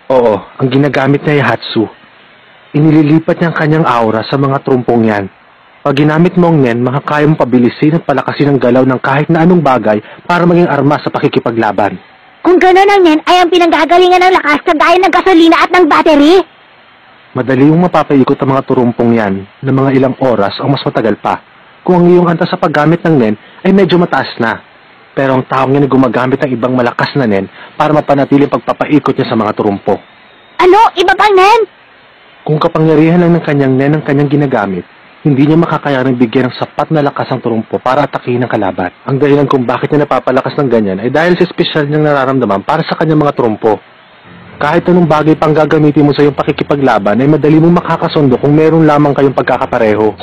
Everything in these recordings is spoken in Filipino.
Oo, ang ginagamit niya ay Hatsu. Inililipat niya ang kanyang aura sa mga trumpong yan. Pag ginamit mo ang Nen, makakaya mong pabilisin at palakasin ang galaw ng kahit na anong bagay para maging armas sa pakikipaglaban. Kung gano'n ang Nen ay ang pinanggagalingan ng lakas kagaya ng gasolina at ng battery? Madali mong mapapaikot ang mga turumpong yan na mga ilang oras o mas matagal pa. Kung ang iyong antas sa paggamit ng Nen ay medyo mataas na. Pero ang taong yan ay gumagamit ng ibang malakas na Nen para mapanatiling pagpapaikot niya sa mga turumpo. Ano? Iba bang Nen? Kung kapangyarihan lang ng kanyang Nen ang kanyang ginagamit, hindi niya makakayaning bigyan ng sapat na lakas ang turumpo para atakihin ang kalaban. Ang dahilan kung bakit niya napapalakas ng ganyan ay dahil sa espesyal niyang nararamdaman para sa kanyang mga turumpo. Kahit anong bagay pang gagamitin mo sa iyong pakikipaglaban ay madali mong makakasundo kung meron lamang kayong pagkakapareho.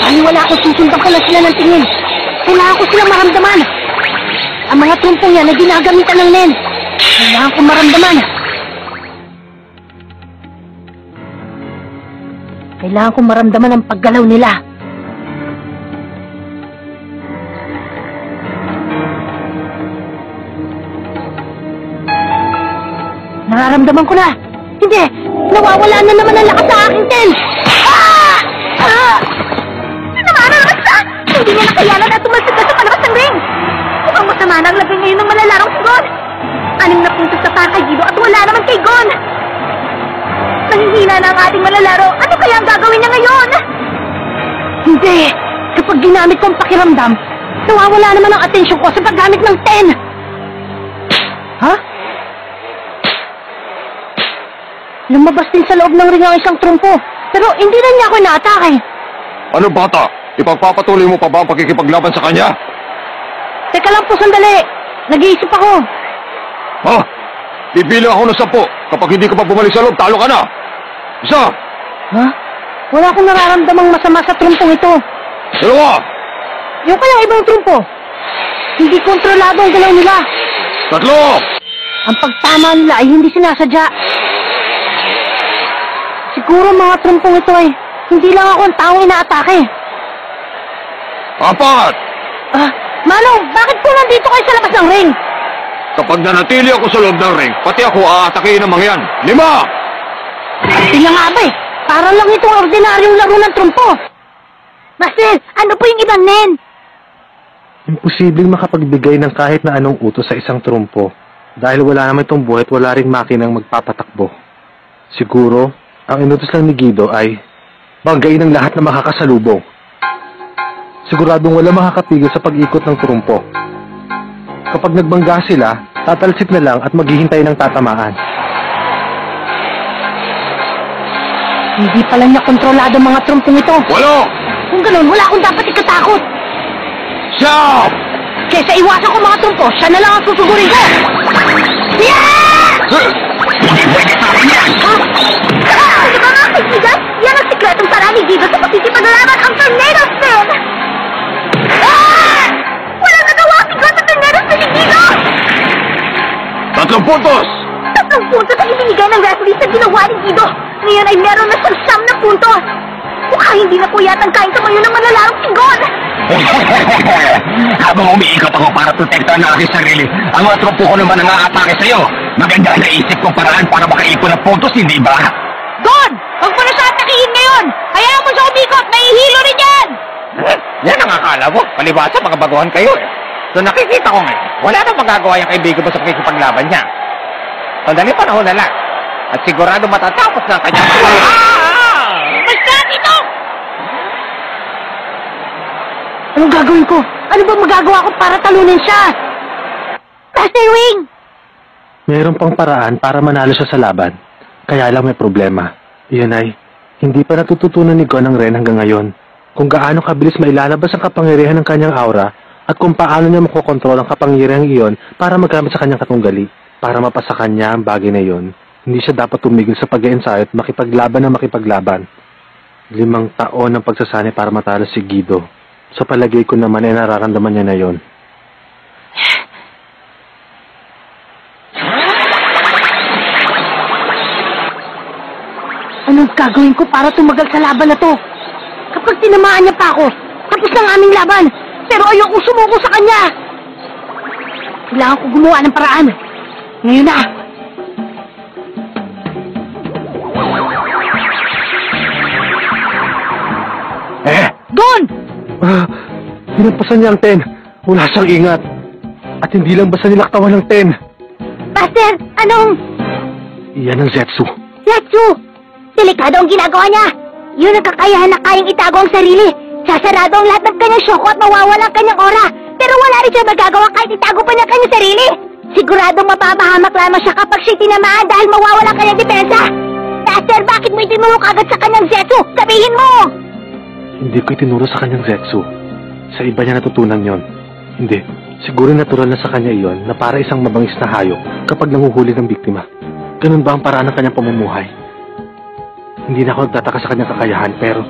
Ay, wala akong susundan ko lang sila ng tingin. Kailangan ko silang maramdaman. Ang mga tumpong yan ay ginagamitan ng Nen. Kailangan ko maramdaman. Kailangan ko maramdaman ang paggalaw nila. Nararamdaman ko na. Hindi! Nawawala na naman ang lakas sa aking Nen! Ah! Ah! Namararas na! Hindi niya nakayanan at tumalsik na sa palabas ng ring! Mukhang masama na ang lagay ngayon ng malalarong si Gon! 6 na puntos na para kay Guido at wala naman kay Gon! Nahihina na ang ating malalaro. Ano kaya ang gagawin niya ngayon? Hindi! Kapag ginamit ko ang pakiramdam, nawawala naman ang atensyon ko sa paggamit ng 10! Ha? Lumabas din sa loob ng ring ang isang trumpo, pero hindi na niya ako inaatake. Ano bata? Ipagpapatuloy mo pa ba ang pakikipaglaban sa kanya? Teka lang po sandali. Nag-iisip ako. Ha? Bibilang ako ng 10. Kapag hindi ka pa bumalik sa loob, talo ka na. Isa! Ha? Wala akong nararamdamang masama sa trumpong ito. 2! Yung kayang ibang trumpo. Hindi kontrolado ang galaw nila. 3! Ang pagtama nila ay hindi sinasadya. Siguro mga trumpong ito ay hindi lang ako ang taong inaatake. 4! Manong, bakit po nandito kayo sa labas ng ring? Kapag nanatili ako sa loob ng ring, pati ako aatakihin ng mga yan. 5! Tingnan nga ba eh. Para lang itong ordinaryong laro ng trumpo. Master, ano po yung ibang Nen? Imposibleng makapagbigay ng kahit na anong utos sa isang trumpo dahil wala naman itong buhay at wala ring makinang magpapatakbo. Siguro, ang inutos lang ni Guido ay banggain ang lahat na makakasalubong. Siguradong wala makakapigil sa pag-ikot ng trumpo. Kapag nagbangga sila, tatalsik na lang at maghihintay ng tatamaan. Hindi pala niya kontrolado ang mga trumpong ito. 8! Kung ganun, wala akong dapat ikatakot. 9! Kesa iwasan ko mga trumpo, siya na lang ang susugurin ko. Yeah! Hindi pwede sa akin yan! Ano ba mga kaibigan? Yan ang sikretong paraan ni Guido sa pakikipaglaban ang Tornado Spin! Walang nagawa si Gon sa Tornado Spin ni Guido! 3 puntos! 3 puntos ang ibinigay ng referee sa ginawa ni Guido. Ngayon ay meron na siyang 9 na puntos. Mukhang hindi na po yatang kain tumayo ng malalarong si Gon. Habang umiikot ako para protektahan ang aking sarili, ang mga trupo ko naman ang aatake sa'yo. Maganda na isip kong paraan para makaipon ng puntos, hindi ba? Gon! Huwag mo na siya atakihin ngayon! Hayaan mo siya umikot! Nahihilo rin yan! Yan ang akala mo. Palibasa, mga baguhan kayo eh. So nakikita ko ngayon, wala nang magagawa yung kaibigan mo sa pakikipaglaban niya. Sandali panahon na lang. At sigurado matatapos na ang kanyang... Basta ito! Anong gagawin ko? Ano ba magagawa ko para talunin siya? Master Wing! Mayroon pang paraan para manalo siya sa laban. Kaya lang may problema. Iyon ay, hindi pa natututunan ni Gon ang Ren hanggang ngayon. Kung gaano kabilis mailalabas ang kapangyarihan ng kanyang aura at kung paano niya makokontrol ang kapangyarihan iyon para magamit sa kanyang katunggali. Para mapasa kanya ang bagay na iyon, hindi siya dapat tumigil sa pag-e-ensayo at makipaglaban na makipaglaban. 5 taon ng pagsasanay para matalo si Guido. Sa palagay ko naman ay nararamdaman niya na yon. Anong gagawin ko para tumagal sa laban na to? Kapag tinamaan niya pa ako, tapos ng aming laban. Pero ayokong sumuko sa kanya. Kailangan ko gumawa ng paraan. Ngayon na. Gon! Tinampasan niya ang 10. Wala siyang ingat. At hindi lang basta nilaktawan ng 10. Master, anong... Iyan ang Zetsu. Zetsu! Delikado ang ginagawa niya. Yun ang kakayahan na kayang itago ang sarili. Sasarado ang lahat ng kanyang syoko at mawawala ang kanyang aura. Pero wala rin siya magagawa kahit itago pa niya ang kanyang sarili. Siguradong mapapahamak lamang siya kapag siya tinamaan dahil mawawala ang kanyang depensa. Master, bakit mo itinuro agad sa kanyang Zetsu? Sabihin mo! Hindi ko itinuro sa kanyang Zetsu. Sa iba niya natutunan yon. Hindi. Siguro natural na sa kanya iyon na para isang mabangis na hayop kapag nanguhuli ng biktima. Ganun ba ang paraan ng kanyang pamumuhay? Hindi na ako nagtataka sa kanyang kakayahan, pero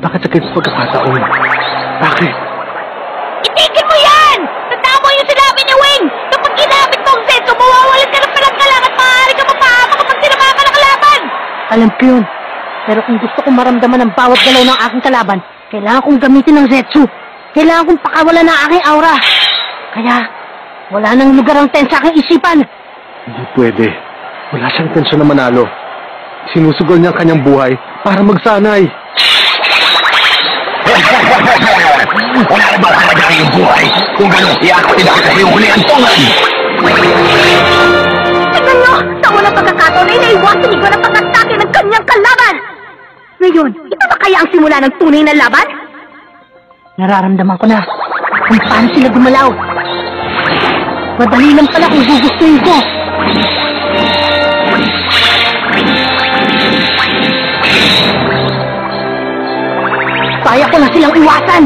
bakit sa ganitong pagkakataon? Bakit? Itigil mo yan! Tandaan mo yung sinabi ni Wing! Kapag ginamit mo ang Zetsu, mawawalan ka ng palanggalang at maaari ka mapahamak kapag tinamaan ka ng kalaban! Alam ko yun. Pero kung gusto kong maramdaman ang bawat galaw ng aking kalaban, kailangan kong gamitin ang Zetsu. Kailangan kong pakawalan ng aking aura. Kaya, wala nang lugar ang ten sa aking isipan. Hindi pwede. Wala siyang tensyon na manalo. Sinusugal niya ang kanyang buhay para magsanay. Wala na ba talaga ang iyong buhay? Kung gano'n, iakatid ako sa iyong hulihan tungan! Tignan nyo! Sa unang pagkakataon ay naiwasan ni Gon ang pag-atake ng kanyang kalaban! Ngayon, ito ba kaya ang simula ng tunay na laban? Nararamdaman ko na kung paano sila gumalaw. Madali lang pala kung gugustuhin ko. Kaya ko na silang iwasan!